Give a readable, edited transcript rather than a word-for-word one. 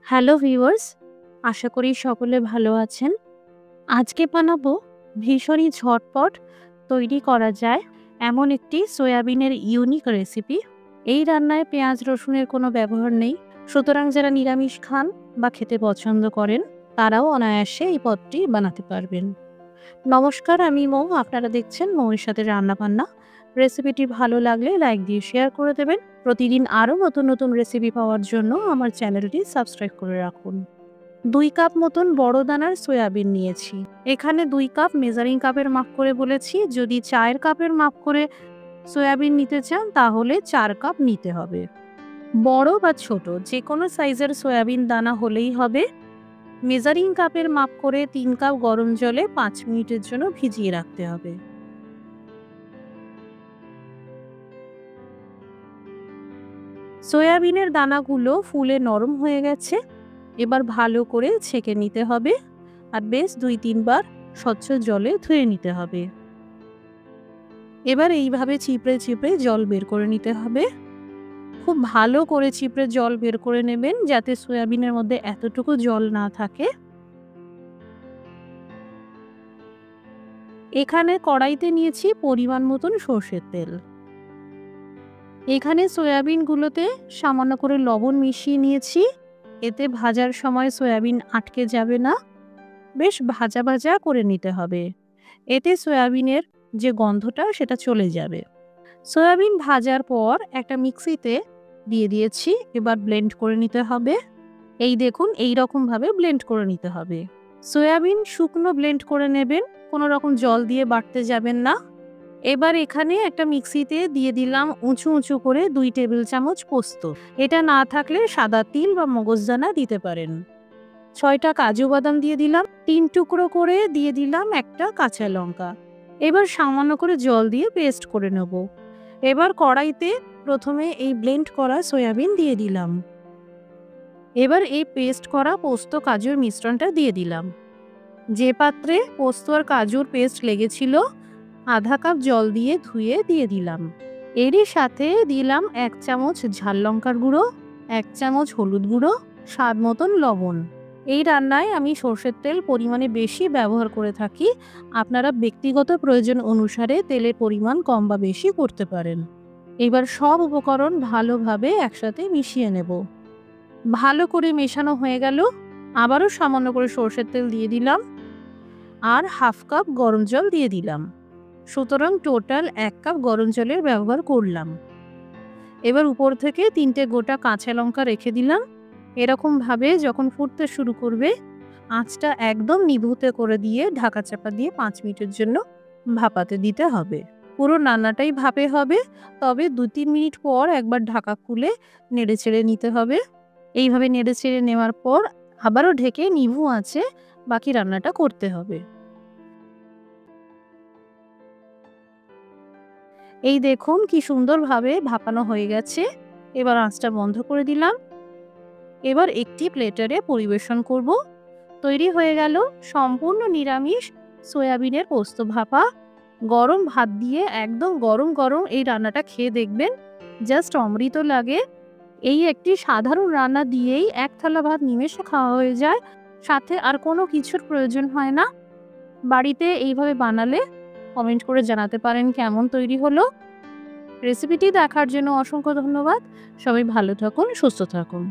Hello viewers, আশা করি সকলে ভালো আছেন। আজকে বানাবো ভীষণই ঝটপট তৈরি করা যায় এমন একটি সয়াবিনের ইউনিক রেসিপি। এই রান্নায় পেঁয়াজ রসুনের কোনো ব্যবহার নেই, সুতরাং যারা নিরামিষ খান বা খেতে পছন্দ করেন তারাও অনায়াসে এই পদটি বানাতে পারবেন। নমস্কার, আমি মৌ। আপনারা দেখছেন মৌয়ের সাথে রান্নাবান্না। রেসিপিটি ভালো লাগলে লাইক দিয়ে শেয়ার করে দেবেন। প্রতিদিন আরও নতুন নতুন রেসিপি পাওয়ার জন্য আমার চ্যানেলটি সাবস্ক্রাইব করে রাখুন। 2 কাপ মতন বড় দানার সয়াবিন নিয়েছি। এখানে 2 কাপ মেজারিং কাপের মাপ করে বলেছি। যদি চায়ের কাপের মাপ করে সয়াবিন নিতে চান তাহলে 4 কাপ নিতে হবে। বড় বা ছোট যে কোনো সাইজের সয়াবিন দানা হলেই হবে। মেজারিং কাপের মাপ করে 3 কাপ গরম জলে 5 মিনিটের জন্য ভিজিয়ে রাখতে হবে। সয়াবিনের দানাগুলো ফুলে নরম হয়ে গেছে। এবার ভালো করে ছেঁকে নিতে হবে আর বেশ 2-3 বার স্বচ্ছ জলে ধুয়ে নিতে হবে। এবার এইভাবে চিপড়ে চিপড়ে জল বের করে নিতে হবে। খুব ভালো করে চিপড়ে জল বের করে নেবেন যাতে সয়াবিনের মধ্যে এতটুকু জল না থাকে। এখানে কড়াইতে নিয়েছি পরিমাণ মতন সর্ষের তেল। এখানে সয়াবিনগুলোতে সামান্য করে লবণ মিশিয়ে নিয়েছি। এতে ভাজার সময় সয়াবিন আটকে যাবে না। বেশ ভাজা ভাজা করে নিতে হবে, এতে সয়াবিনের যে গন্ধটা সেটা চলে যাবে। সয়াবিন ভাজার পর একটা মিক্সিতে দিয়ে দিয়েছি। এবার ব্লেন্ড করে নিতে হবে। এই দেখুন, এই রকমভাবে ব্লেন্ড করে নিতে হবে। সয়াবিন শুকনো ব্লেন্ড করে নেবেন, কোনো রকম জল দিয়ে বাটতে যাবেন না। এবার এখানে একটা মিক্সিতে দিয়ে দিলাম উঁচু উঁচু করে 2 টেবিল চামচ পোস্ত। এটা না থাকলে সাদা তিল বা মগজদানা দিতে পারেন। 6টা কাজু বাদাম দিয়ে দিলাম। 3 টুকরো করে দিয়ে দিলাম একটা কাঁচা লঙ্কা। এবার সামান্য করে জল দিয়ে পেস্ট করে নেব। এবার কড়াইতে প্রথমে এই ব্লেন্ড করা সয়াবিন দিয়ে দিলাম। এবার এই পেস্ট করা পোস্ত কাজুর মিশ্রণটা দিয়ে দিলাম। যে পাত্রে পোস্ত আর কাজুর পেস্ট লেগেছিল আধা কাপ জল দিয়ে ধুয়ে দিয়ে দিলাম। এরই সাথে দিলাম 1 চামচ ঝাল লঙ্কার গুঁড়ো, 1 চামচ হলুদ গুঁড়ো, স্বাদ মতন লবণ। এই রান্নায় আমি সর্ষের তেল পরিমাণে বেশি ব্যবহার করে থাকি। আপনারা ব্যক্তিগত প্রয়োজন অনুসারে তেলের পরিমাণ কম বা বেশি করতে পারেন। এবার সব উপকরণ ভালোভাবে একসাথে মিশিয়ে নেব। ভালো করে মেশানো হয়ে গেল। আবারও সামান্য করে সর্ষের তেল দিয়ে দিলাম আর হাফ কাপ গরম জল দিয়ে দিলাম। সুতরাং টোটাল 1 কাপ গরম জলের ব্যবহার করলাম। এবার উপর থেকে 3টে গোটা কাঁচা লঙ্কা রেখে দিলাম। এরকমভাবে যখন ফুটতে শুরু করবে আঁচটা একদম নিভুতে করে দিয়ে ঢাকা চাপা দিয়ে 5 মিনিটের জন্য ভাপাতে দিতে হবে। পুরো রান্নাটাই ভাপে হবে, তবে 2-3 মিনিট পর একবার ঢাকা খুলে নেড়েচেড়ে নিতে হবে। এইভাবে নেড়েচেড়ে নেওয়ার পর আবারও ঢেকে নিভু আঁচে বাকি রান্নাটা করতে হবে। এই দেখুন কি সুন্দরভাবে ভাপানো হয়ে গেছে। এবার আঁচটা বন্ধ করে দিলাম। এবার একটি প্লেটারে পরিবেশন করব। তৈরি হয়ে গেল সম্পূর্ণ নিরামিষ সয়াবিনের পোস্ত ভাপা। গরম ভাত দিয়ে একদম গরম গরম এই রান্নাটা খেয়ে দেখবেন, জাস্ট অমৃত লাগে। এই একটি সাধারণ রান্না দিয়েই 1 থালা ভাত নিমেষে খাওয়া হয়ে যায়, সাথে আর কোনো কিছুর প্রয়োজন হয় না। বাড়িতে এইভাবে বানালে কমেন্ট করে জানাতে পারেন কেমন তৈরি হলো। রেসিপিটি দেখার জন্য অসংখ্য ধন্যবাদ। সবাই ভালো থাকুন, সুস্থ থাকুন।